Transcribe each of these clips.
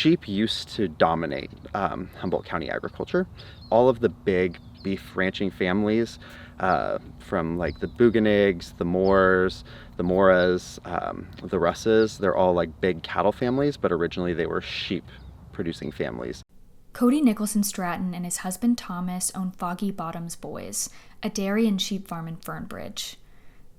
sheep used to dominate Humboldt County agriculture. All of the big beef ranching families, from like the Bugenigs, the Moores, the Moras, the Russes, they're all like big cattle families, but originally they were sheep producing families. Cody Nicholson Stratton and his husband Thomas own Foggy Bottoms Boys, a dairy and sheep farm in Fernbridge.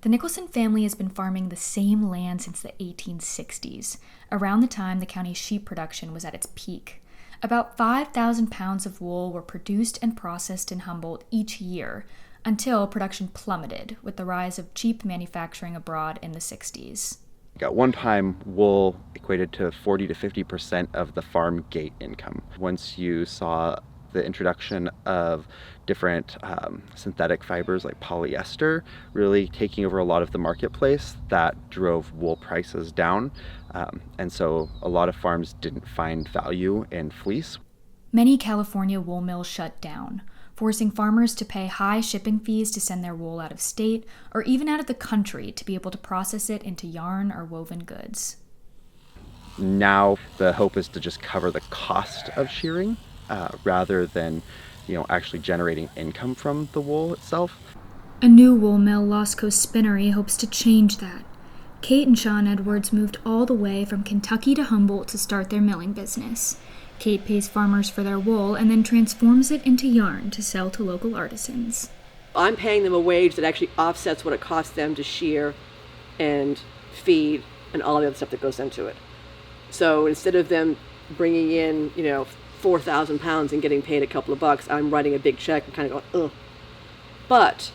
The Nicholson family has been farming the same land since the 1860s, around the time the county's sheep production was at its peak. About 5,000 pounds of wool were produced and processed in Humboldt each year, until production plummeted with the rise of cheap manufacturing abroad in the 60s. At one time, wool equated to 40 to 50% of the farm gate income. Once you saw the introduction of different synthetic fibers like polyester really taking over a lot of the marketplace, that drove wool prices down. And so a lot of farms didn't find value in fleece. Many California wool mills shut down, forcing farmers to pay high shipping fees to send their wool out of state or even out of the country to be able to process it into yarn or woven goods. Now the hope is to just cover the cost of shearing rather than actually generating income from the wool itself. A new wool mill, Lost Coast Spinnery, hopes to change that. Kate and Sean Edwards moved all the way from Kentucky to Humboldt to start their milling business. Kate pays farmers for their wool and then transforms it into yarn to sell to local artisans. I'm paying them a wage that actually offsets what it costs them to shear and feed and all the other stuff that goes into it. So instead of them bringing in, 4,000 pounds and getting paid a couple of bucks, I'm writing a big check and kind of going, ugh. But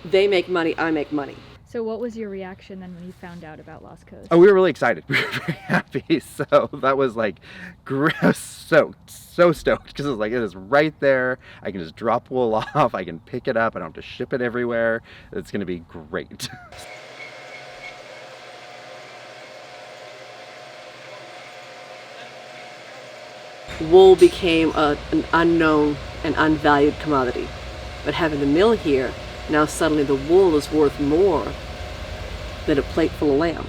they make money, I make money. So what was your reaction then when you found out about Lost Coast? Oh, we were really excited. We were very happy. So that was like so stoked because it was like, it is right there. I can just drop wool off. I can pick it up. I don't have to ship it everywhere. It's going to be great. Wool became an unknown and unvalued commodity. But having the mill here, now suddenly the wool is worth more than a plate full of lamb.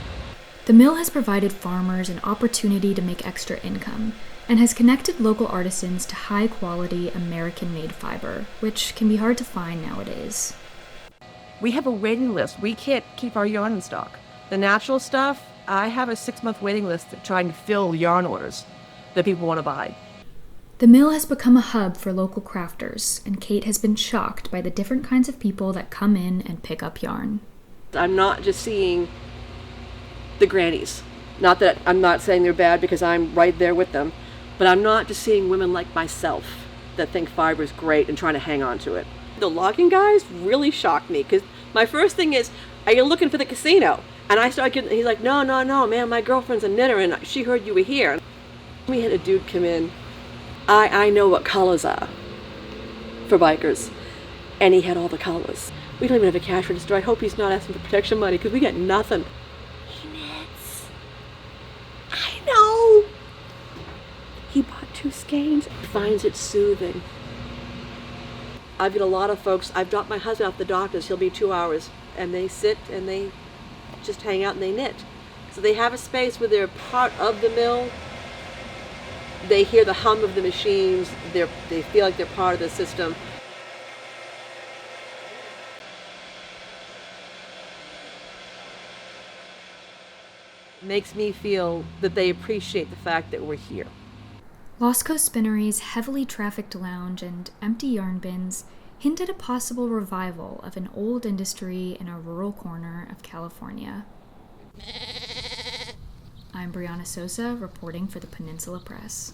The mill has provided farmers an opportunity to make extra income and has connected local artisans to high-quality American-made fiber, which can be hard to find nowadays. We have a waiting list. We can't keep our yarn in stock. The natural stuff, I have a 6-month waiting list trying to fill yarn orders that people want to buy. The mill has become a hub for local crafters, and Kate has been shocked by the different kinds of people that come in and pick up yarn. I'm not just seeing the grannies. Not that I'm not saying they're bad because I'm right there with them, but I'm not just seeing women like myself that think fiber is great and trying to hang on to it. The logging guys really shocked me because my first thing is, are you looking for the casino? And I started getting, he's like, no, man, my girlfriend's a knitter and she heard you were here. We had a dude come in. I know what colors are for bikers, and he had all the colors. We don't even have a cash register. I hope he's not asking for protection money because we got nothing. He knits. I know. He bought 2 skeins. He finds it soothing. I've got a lot of folks. I've dropped my husband off the doctor's. He'll be 2 hours, and they sit and they just hang out and they knit. So they have a space where they're part of the mill. They hear the hum of the machines. They feel like they're part of the system. It makes me feel that they appreciate the fact that we're here. Lost Coast Spinnery's heavily trafficked lounge and empty yarn bins hint at a possible revival of an old industry in a rural corner of California. I'm Brianna Sosa, reporting for the Peninsula Press.